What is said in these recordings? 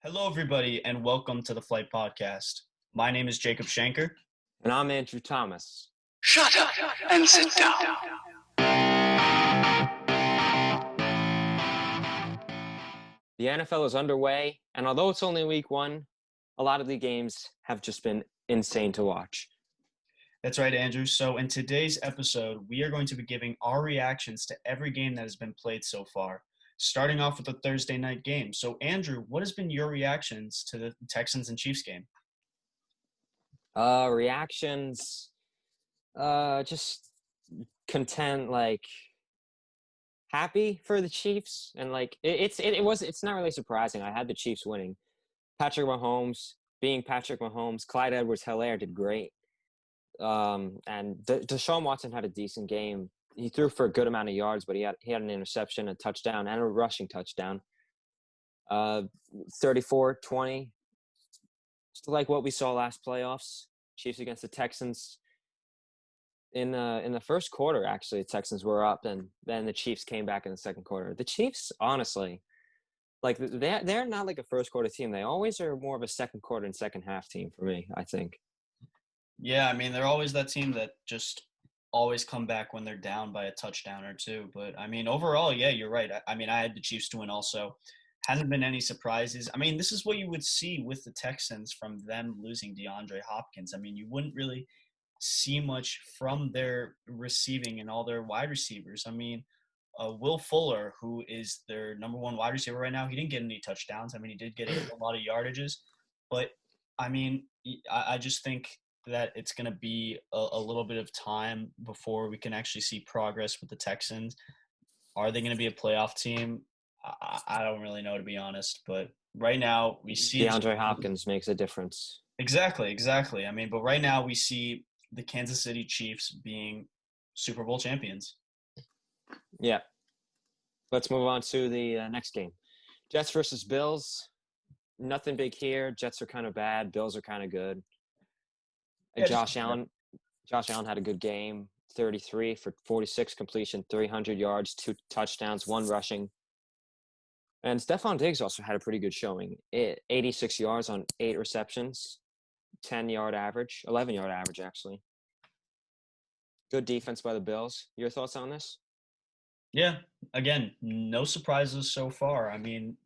Hello, everybody, and welcome to the Flight Podcast. My name is Jacob Shanker. And I'm Andrew Thomas. Shut up and sit down. The NFL is underway, and although it's only week one, a lot of the games have just been insane to watch. That's right, Andrew. So in today's episode, we are going to be giving our reactions to every game that has been played so far, starting off with the Thursday night game. So, Andrew, what has been your reactions to the Texans and Chiefs game? Reactions, just content, happy for the Chiefs, and it's not really surprising. I had the Chiefs winning. Patrick Mahomes, being Patrick Mahomes, Clyde Edwards-Helaire did great. And Deshaun Watson had a decent game. He threw for a good amount of yards, but he had an interception, a touchdown, and a rushing touchdown. 34-20. Just like what we saw last playoffs, Chiefs against the Texans. In the first quarter, actually, the Texans were up, and then the Chiefs came back in the second quarter. The Chiefs, honestly, they're not like a first quarter team. They always are more of a second quarter and second half team for me, I think. Yeah, I mean, they're always that team that just always come back when they're down by a touchdown or two. But, I mean, overall, yeah, you're right. I mean, I had the Chiefs to win also. Hasn't been any surprises. I mean, this is what you would see with the Texans from them losing DeAndre Hopkins. I mean, you wouldn't really see much from their receiving and all their wide receivers. I mean, Will Fuller, who is their number one wide receiver right now, he didn't get any touchdowns. I mean, he did get a lot of yardages. But, I mean, I just think that it's going to be a little bit of time before we can actually see progress with the Texans. Are they going to be a playoff team? I don't really know, to be honest. But right now we see DeAndre Hopkins makes a difference. Exactly. I mean, but right now we see the Kansas City Chiefs being Super Bowl champions. Yeah. Let's move on to the next game. Jets versus Bills. Nothing big here. Jets are kind of bad. Bills are kind of good. Yeah, Josh Allen had a good game. 33 for 46 completion, 300 yards, 2 touchdowns, 1 rushing. And Stephon Diggs also had a pretty good showing. 86 yards on 8 receptions, 11-yard average, actually. Good defense by the Bills. Your thoughts on this? Yeah, again, no surprises so far. I mean,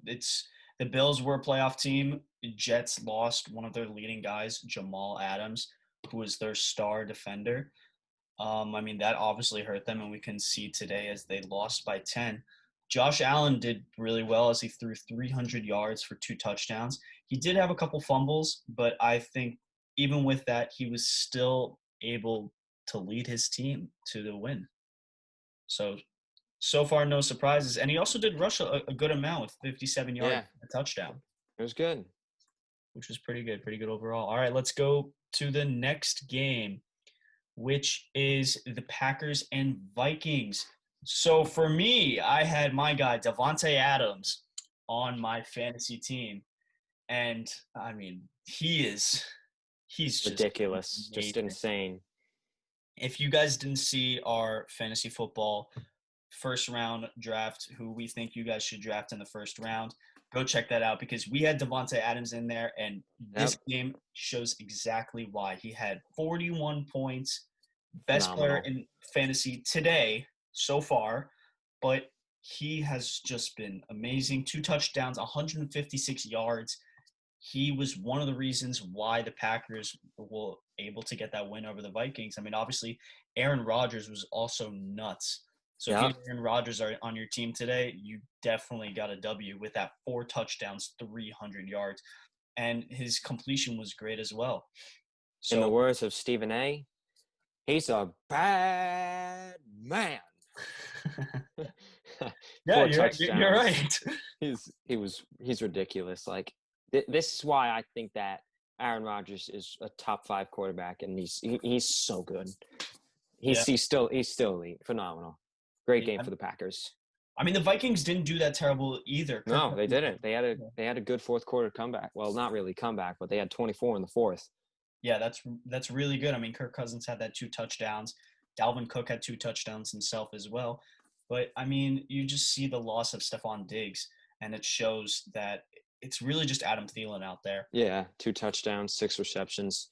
it's the Bills were a playoff team. Jets lost one of their leading guys, Jamal Adams, who was their star defender. I mean, that obviously hurt them, and we can see today as they lost by 10. Josh Allen did really well as he threw 300 yards for 2 touchdowns. He did have a couple fumbles, but I think even with that, he was still able to lead his team to the win. So far, no surprises. And he also did rush a good amount with 57 yards, a touchdown. It was good. Which was pretty good overall. All right, let's go to the next game, which is the Packers and Vikings. So for me, I had my guy, Davante Adams, on my fantasy team. And, I mean, he's just ridiculous, just insane. If you guys didn't see our fantasy football first round draft, who we think you guys should draft in the first round, go check that out because we had Davante Adams in there, and this game shows exactly why. He had 41 points, best player in fantasy today so far, but he has just been amazing. 2 touchdowns, 156 yards. He was one of the reasons why the Packers were able to get that win over the Vikings. I mean, obviously, Aaron Rodgers was also nuts. So if Aaron Rodgers are on your team today, you definitely got a W with that 4 touchdowns, 300 yards. And his completion was great as well. So, in the words of Stephen A., he's a bad man. Yeah, you're right. He's ridiculous. Like, this is why I think that Aaron Rodgers is a top 5 quarterback, and he's so good. He's still elite, phenomenal. Great game for the Packers. I mean, the Vikings didn't do that terrible either. No, they didn't. They had a good fourth quarter comeback. Well, not really comeback, but they had 24 in the fourth. Yeah, that's really good. I mean, Kirk Cousins had that 2 touchdowns. Dalvin Cook had 2 touchdowns himself as well. But, I mean, you just see the loss of Stephon Diggs, and it shows that it's really just Adam Thielen out there. Yeah, 2 touchdowns, 6 receptions,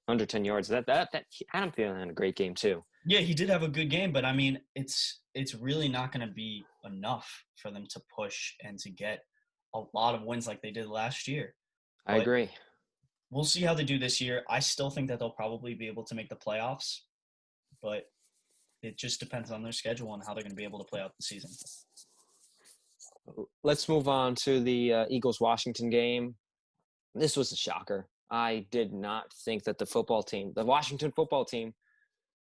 110 yards. That Adam Thielen had a great game too. Yeah, he did have a good game, but I mean, it's really not going to be enough for them to push and to get a lot of wins like they did last year. I agree. We'll see how they do this year. I still think that they'll probably be able to make the playoffs, but it just depends on their schedule and how they're going to be able to play out the season. Let's move on to the Eagles-Washington game. This was a shocker. I did not think that the Washington football team,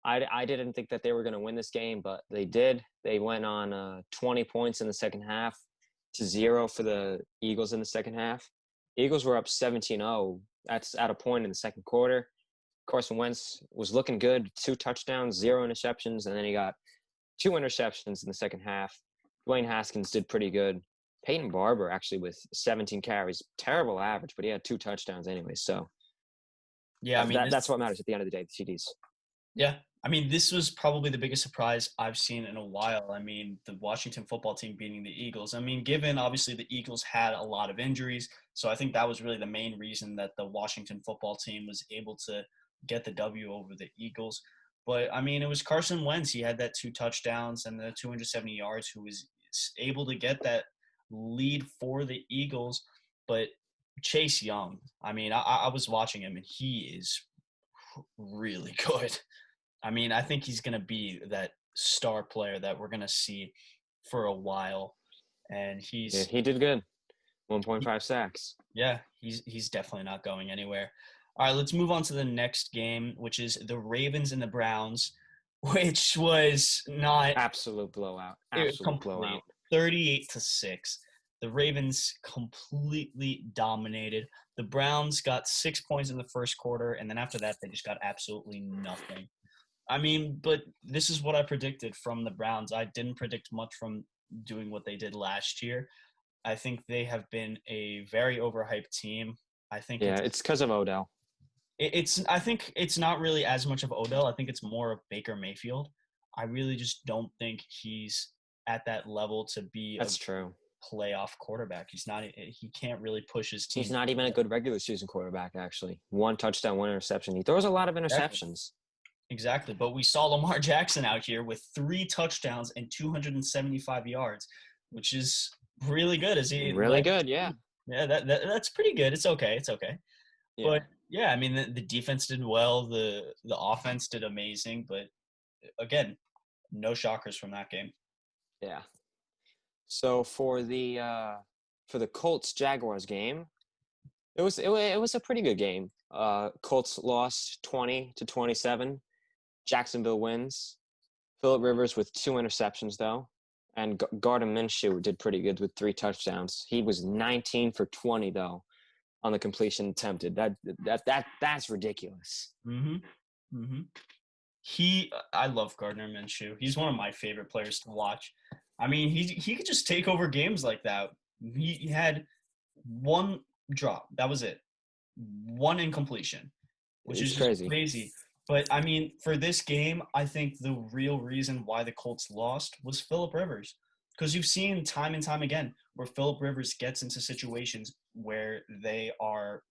I didn't think that they were going to win this game, but they did. They went on 20 points in the second half to 0 for the Eagles in the second half. The Eagles were up 17-0. That's at a point in the second quarter. Carson Wentz was looking good, 2 touchdowns, 0 interceptions, and then he got 2 interceptions in the second half. Dwayne Haskins did pretty good. Peyton Barber actually with 17 carries, terrible average, but he had 2 touchdowns anyway. So yeah, I mean that's what matters at the end of the day, the TDs. Yeah, I mean this was probably the biggest surprise I've seen in a while. I mean the Washington football team beating the Eagles. I mean given obviously the Eagles had a lot of injuries, so I think that was really the main reason that the Washington football team was able to get the W over the Eagles. But, I mean, it was Carson Wentz. He had that 2 touchdowns and the 270 yards, who was able to get that lead for the Eagles. But Chase Young, I mean, I was watching him, and he is really good. I mean, I think he's going to be that star player that we're going to see for a while. And he did good. 1.5 sacks. Yeah, he's definitely not going anywhere. All right, let's move on to the next game, which is the Ravens and the Browns, which was not absolute blowout. Absolute blowout. 38-6. The Ravens completely dominated. The Browns got 6 points in the first quarter, and then after that, they just got absolutely nothing. I mean, but this is what I predicted from the Browns. I didn't predict much from doing what they did last year. I think they have been a very overhyped team. I think it's because of Odell. I think it's not really as much of Odell. I think it's more of Baker Mayfield. I really just don't think he's at that level to be true. Playoff quarterback. He's not. He can't really push his team. He's not even a good regular season quarterback, actually. 1 touchdown, 1 interception. He throws a lot of interceptions. Exactly. But we saw Lamar Jackson out here with 3 touchdowns and 275 yards, which is really good. Is he really good? Yeah. Yeah, that's pretty good. It's okay. Yeah. But yeah, I mean the defense did well. The offense did amazing. But again, no shockers from that game. Yeah. So for the Colts Jaguars game, it was a pretty good game. Colts lost 20-27. Jacksonville wins. Phillip Rivers with 2 interceptions though, and Gardner Minshew did pretty good with 3 touchdowns. He was 19 for 20 though on the completion attempted. That's ridiculous. I love Gardner Minshew. He's one of my favorite players to watch. I mean, he could just take over games like that. He had 1 drop. That was it. 1 incompletion, which is crazy. But, I mean, for this game, I think the real reason why the Colts lost was Phillip Rivers. Because you've seen time and time again where Phillip Rivers gets into situations where they are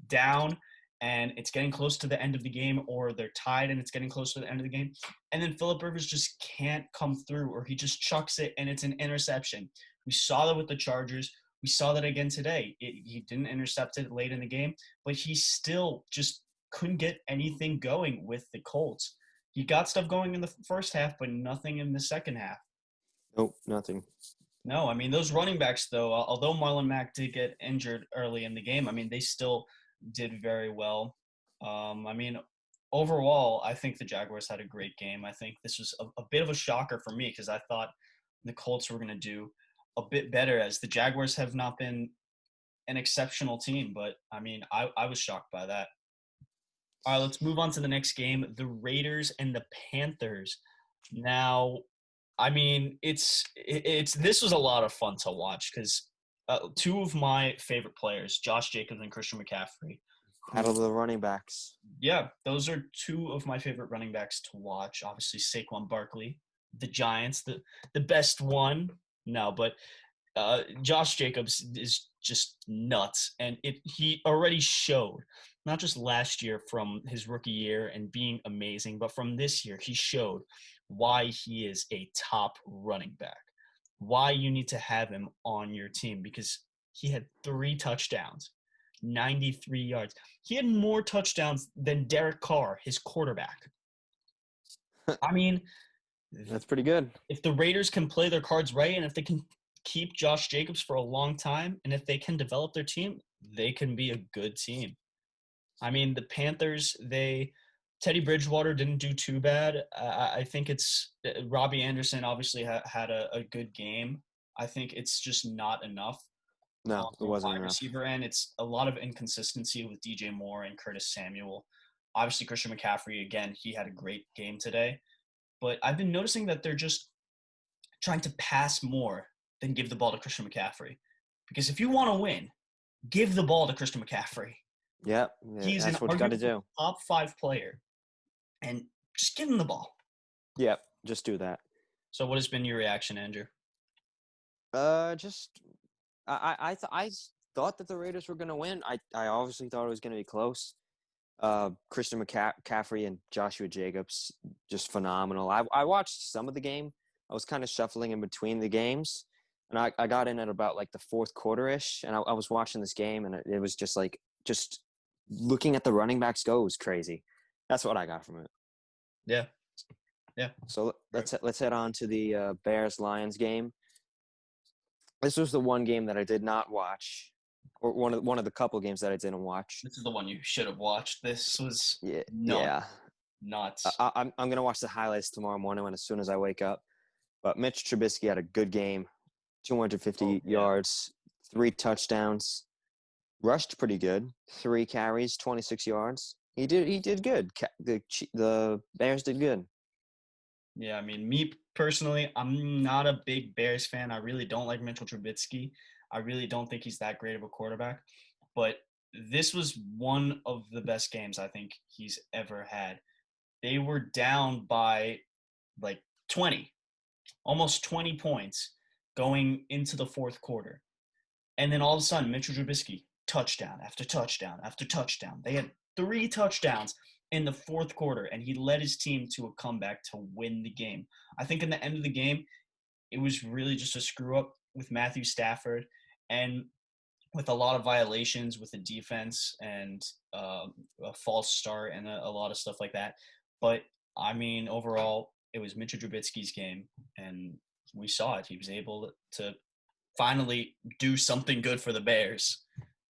down and it's getting close to the end of the game, or they're tied and it's getting close to the end of the game. And then Phillip Rivers just can't come through, or he just chucks it and it's an interception. We saw that with the Chargers. We saw that again today. He didn't intercept it late in the game, but he still just couldn't get anything going with the Colts. He got stuff going in the first half, but nothing in the second half. Nope, nothing. No, I mean, those running backs, though, although Marlon Mack did get injured early in the game, I mean, they still did very well. I mean, overall, I think the Jaguars had a great game. I think this was a bit of a shocker for me because I thought the Colts were going to do a bit better, as the Jaguars have not been an exceptional team. But, I mean, I was shocked by that. All right, let's move on to the next game, the Raiders and the Panthers. Now, I mean, this was a lot of fun to watch because 2 of my favorite players, Josh Jacobs and Christian McCaffrey. Out of the running backs. Yeah, those are 2 of my favorite running backs to watch. Obviously, Saquon Barkley, the Giants, the best one. No, but Josh Jacobs is just nuts. And he already showed, not just last year from his rookie year and being amazing, but from this year, he showed why he is a top running back, why you need to have him on your team, because he had 3 touchdowns, 93 yards. He had more touchdowns than Derek Carr, his quarterback. I mean, That's pretty good. if the Raiders can play their cards right and if they can keep Josh Jacobs for a long time and if they can develop their team, they can be a good team. I mean, the Panthers, Teddy Bridgewater didn't do too bad. I think it's Robbie Anderson obviously had a good game. I think it's just not enough. No, it wasn't wide enough. receiver end, it's a lot of inconsistency with DJ Moore and Curtis Samuel. Obviously, Christian McCaffrey, again, he had a great game today. But I've been noticing that they're just trying to pass more than give the ball to Christian McCaffrey. Because if you want to win, give the ball to Christian McCaffrey. Yep, He's that's what you got to do. Top 5 player. And just give him the ball. Yep, just do that. So what has been your reaction, Andrew? Just I thought that the Raiders were going to win. I obviously thought it was going to be close. Christian McCaffrey and Joshua Jacobs, just phenomenal. I watched some of the game. I was kind of shuffling in between the games, and I got in at about like the fourth quarter-ish, and I was watching this game, and it was just looking at the running backs go was crazy. That's what I got from it. Yeah. So let's head on to the Bears-Lions game. This was the one game that I did not watch, or one of the couple games that I didn't watch. This is the one you should have watched. This was nuts. I'm gonna watch the highlights tomorrow morning as soon as I wake up. But Mitch Trubisky had a good game, 250 yards, 3 touchdowns, rushed pretty good, 3 carries, 26 yards. He did good. The Bears did good. Yeah, I mean, me personally, I'm not a big Bears fan. I really don't like Mitchell Trubisky. I really don't think he's that great of a quarterback. But this was one of the best games I think he's ever had. They were down by like 20, almost 20 points going into the fourth quarter. And then all of a sudden, Mitchell Trubisky, touchdown after touchdown after touchdown. They had 3 touchdowns in the fourth quarter, and he led his team to a comeback to win the game. I think in the end of the game, it was really just a screw-up with Matthew Stafford and with a lot of violations with the defense and a false start and a lot of stuff like that. But, I mean, overall, it was Mitchell Trubisky's game, and we saw it. He was able to finally do something good for the Bears.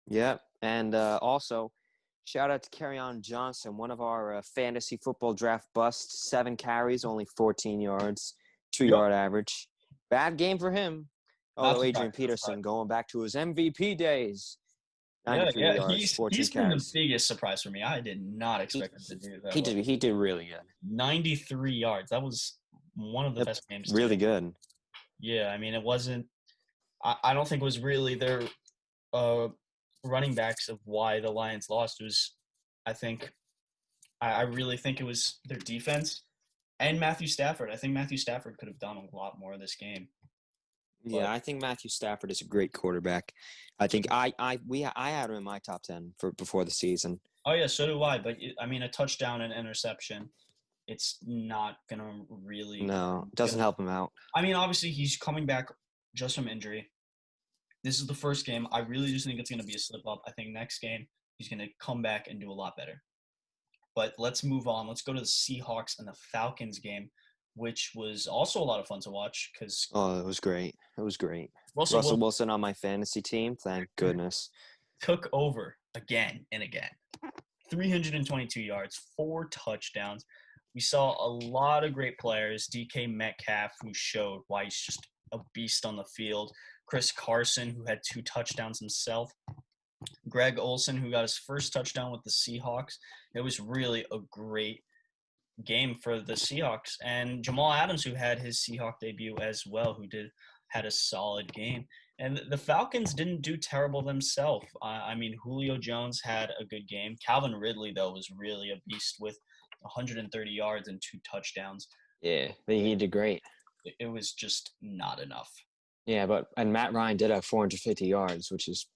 Yeah, and also – shout out to Kerryon Johnson, one of our fantasy football draft busts. 7 carries, only 14 yards, 2-yard average. Bad game for him. Although Adrian Peterson going back to his MVP days. 93 yards, 14 he's carries. been the biggest surprise for me. I did not expect him to do that. He did really good. 93 yards. That was one of the best games. Really good. Yeah, I mean, it wasn't – I don't think it was really their running backs of why the Lions lost. It was, I really think it was their defense and Matthew Stafford. I think Matthew Stafford could have done a lot more of this game. Yeah, I think Matthew Stafford is a great quarterback. I think I had him in my top 10 for before the season. Oh yeah, so do I. But I mean, a touchdown and interception, it's not gonna really. No, it doesn't help him out. I mean, obviously he's coming back just from injury. This is the first game. I really just think it's gonna be a slip up. I think next game he's gonna come back and do a lot better. But let's move on. Let's go to the Seahawks and the Falcons game, which was also a lot of fun to watch because it was great. It was great. Russell Wilson on my fantasy team. Thank goodness. Took over again and again. 322 yards, 4 touchdowns. We saw a lot of great players. DK Metcalf, who showed why he's just a beast on the field. Chris Carson, who had 2 touchdowns himself. Greg Olsen, who got his first touchdown with the Seahawks. It was really a great game for the Seahawks. And Jamal Adams, who had his Seahawk debut as well, had a solid game. And the Falcons didn't do terrible themselves. I mean, Julio Jones had a good game. Calvin Ridley, though, was really a beast with 130 yards and 2 touchdowns. Yeah, he did great. It was just not enough. Yeah, and Matt Ryan did have 450 yards, which is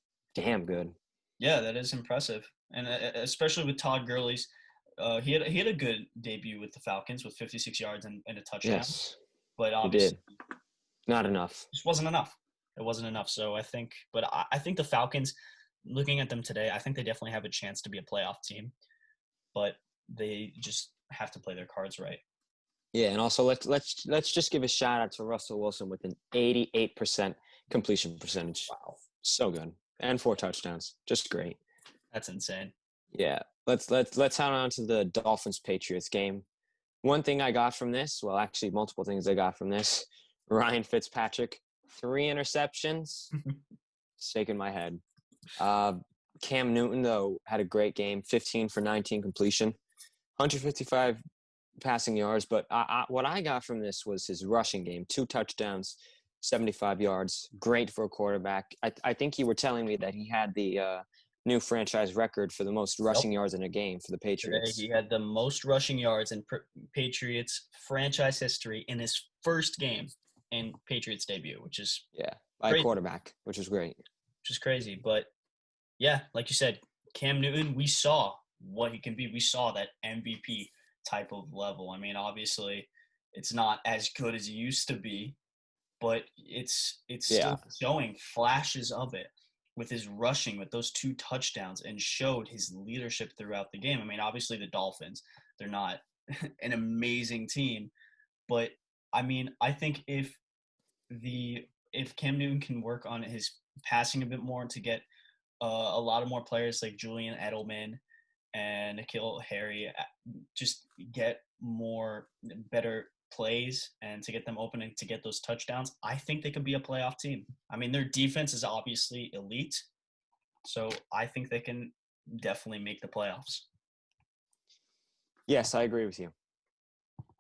damn good. Yeah, that is impressive, and especially with Todd Gurley's. He had a good debut with the Falcons with 56 yards and a touchdown, Yes, but he obviously did. Not enough. just wasn't enough. It wasn't enough. So I think the Falcons, looking at them today, I think they definitely have a chance to be a playoff team, but they just have to play their cards right. Yeah, and also let's just give a shout out to Russell Wilson with an 88% completion percentage. Wow, So good. And 4 touchdowns. Just great. that's insane. Yeah. Let's head on to the Dolphins Patriots game. One thing I got from this, well, actually multiple things I got from this. Ryan Fitzpatrick, 3 interceptions. Shaking my head. Cam Newton, though, had a great game, 15 for 19 completion, 155 passing yards. But what I got from this was his rushing game, 2 touchdowns, 75 yards. Great for a quarterback. I think you were telling me that he had the new franchise record for the most rushing yards in a game for the Today, Patriots. he had the most rushing yards in Patriots franchise history in his first game in Patriots debut, which is By crazy. a quarterback, which is great. Which is crazy. But yeah, like you said, Cam Newton, we saw what he can be. We saw that MVP type of level. I mean, obviously, it's not as good as it used to be, but it's still showing flashes of it with his rushing, with those 2 touchdowns, and showed his leadership throughout the game. I mean, obviously, the Dolphins, they're not an amazing team, but I mean, I think if Cam Newton can work on his passing a bit more to get a lot of more players like Julian Edelman and N'Keal Harry just get better plays and to get them open and to get those touchdowns, I think they could be a playoff team. I mean, their defense is obviously elite, so I think they can definitely make the playoffs. Yes, I agree with you.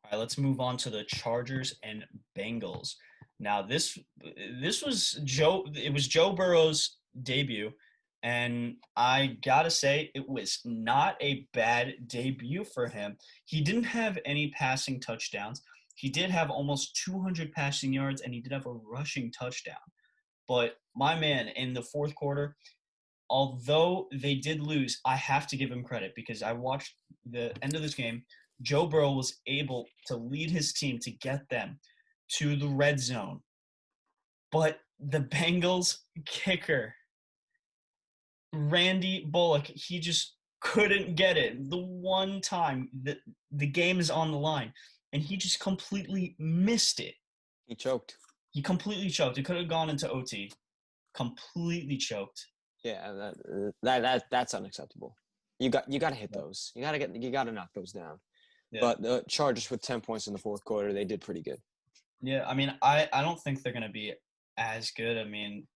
All right, let's move on to the Chargers and Bengals. Now, this was Joe Burrow's debut, and I gotta say it was not a bad debut for him. He didn't have any passing touchdowns. He did have almost 200 passing yards, and he did have a rushing touchdown. But my man, in the fourth quarter, although they did lose, I have to give him credit because I watched the end of this game. Joe Burrow was able to lead his team to get them to the red zone. But the Bengals kicker, Randy Bullock, he just couldn't get it. The one time the game is on the line, and he just completely missed it. He choked. He completely choked. It could have gone into OT. Completely choked. Yeah, that's unacceptable. You got to hit those. You got to knock those down. Yeah. But the Chargers with 10 points in the fourth quarter, they did pretty good. Yeah, I mean, I don't think they're going to be as good. I mean,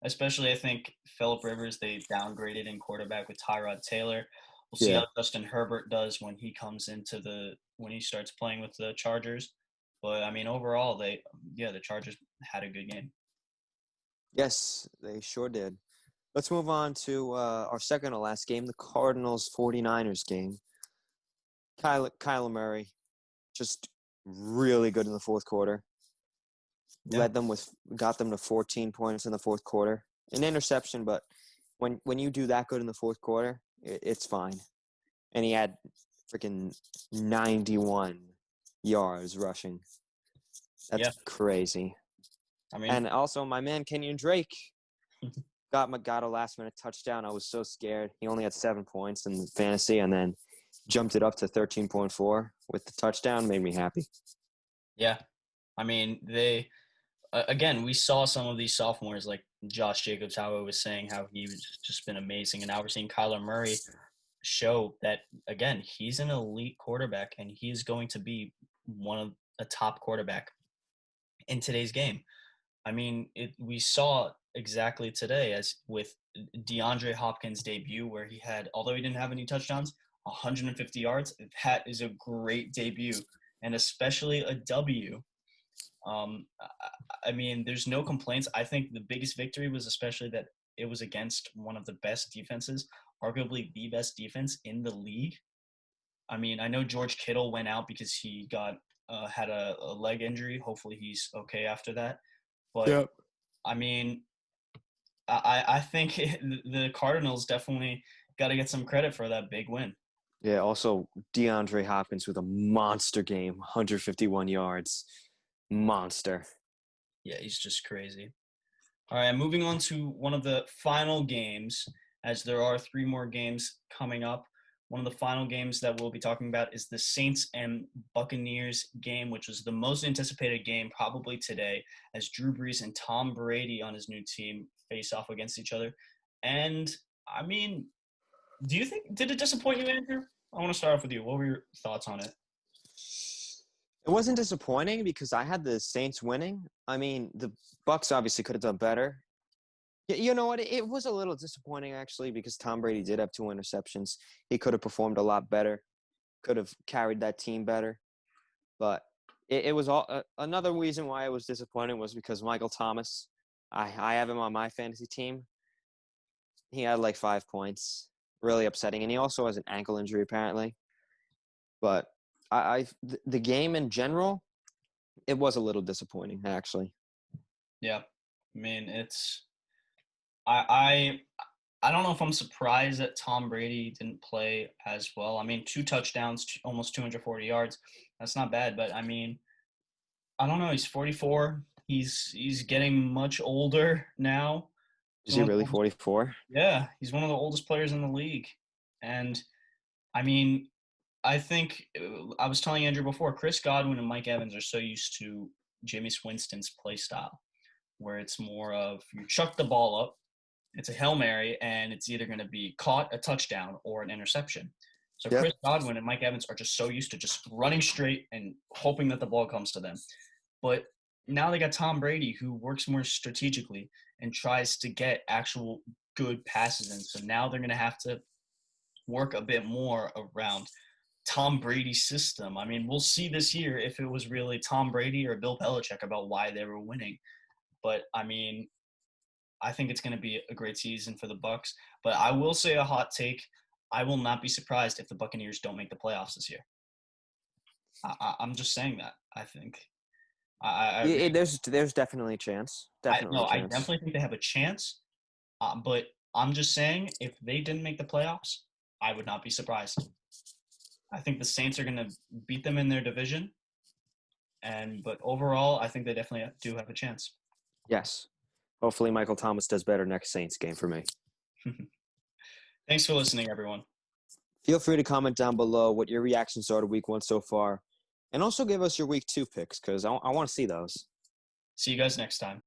especially I think Phillip Rivers, they downgraded in quarterback with Tyrod Taylor. We'll see how Justin Herbert does when he comes when he starts playing with the Chargers. But I mean, overall, the Chargers had a good game. Yes, they sure did. Let's move on to our second to last game, the Cardinals 49ers game. Kyler Murray, just really good in the fourth quarter. Yeah. Got them to 14 points in the fourth quarter. An interception, but when you do that good in the fourth quarter, it's fine. And he had freaking 91 yards rushing. That's crazy. I mean, and also my man Kenyon Drake got a last-minute touchdown. I was so scared. He only had 7 points in fantasy, and then jumped it up to 13.4 with the touchdown. Made me happy. Yeah. I mean, we saw some of these sophomores like Josh Jacobs, how I was saying, how he's just been amazing. And now we're seeing Kyler Murray show that, again, he's an elite quarterback, and he's going to be a top quarterback in today's game. I mean, we saw exactly today as with DeAndre Hopkins' debut where although he didn't have any touchdowns, 150 yards. That is a great debut, and especially a W. I mean, there's no complaints. I think the biggest victory was especially that it was against one of the best defenses, arguably the best defense in the league. I mean, I know George Kittle went out because he had a leg injury. Hopefully he's okay after that. But, I mean, I think the Cardinals definitely got to get some credit for that big win. Yeah, also DeAndre Hopkins with a monster game, 151 yards. Monster. Yeah, he's just crazy. All right, moving on to one of the final games, as there are 3 more games coming up. One of the final games that we'll be talking about is the Saints and Buccaneers game, which was the most anticipated game probably today, as Drew Brees and Tom Brady on his new team face off against each other. And, I mean, did it disappoint you, Andrew? I want to start off with you. What were your thoughts on it? It wasn't disappointing because I had the Saints winning. I mean, the Bucs obviously could have done better. You know what? It was a little disappointing, actually, because Tom Brady did have 2 interceptions. He could have performed a lot better, could have carried that team better. But it was all another reason why it was disappointing was because Michael Thomas, I have him on my fantasy team. He had like 5 points, really upsetting. And he also has an ankle injury, apparently. But the game in general, it was a little disappointing, actually. Yeah, I mean, I don't know if I'm surprised that Tom Brady didn't play as well. I mean, 2 touchdowns, almost 240 yards. That's not bad, but I mean, I don't know. He's 44. He's getting much older now. Is he really 44? Yeah, he's one of the oldest players in the league. And I mean, I think I was telling Andrew before, Chris Godwin and Mike Evans are so used to Jameis Winston's play style, where it's more of you chuck the ball up, it's a Hail Mary, and it's either going to be caught, a touchdown, or an interception. So Yep. Chris Godwin and Mike Evans are just so used to just running straight and hoping that the ball comes to them. But now they got Tom Brady, who works more strategically and tries to get actual good passes in. So now they're going to have to work a bit more around Tom Brady's system. I mean, we'll see this year if it was really Tom Brady or Bill Belichick about why they were winning. But, I mean, I think it's going to be a great season for the Bucs. But I will say a hot take. I will not be surprised if the Buccaneers don't make the playoffs this year. I'm just saying that. I think. There's definitely a chance. I definitely think they have a chance. But I'm just saying, if they didn't make the playoffs, I would not be surprised. I think the Saints are going to beat them in their division. But overall, I think they definitely do have a chance. Yes. Hopefully Michael Thomas does better next Saints game for me. Thanks for listening, everyone. Feel free to comment down below what your reactions are to week 1 so far. And also give us your week 2 picks because I want to see those. See you guys next time.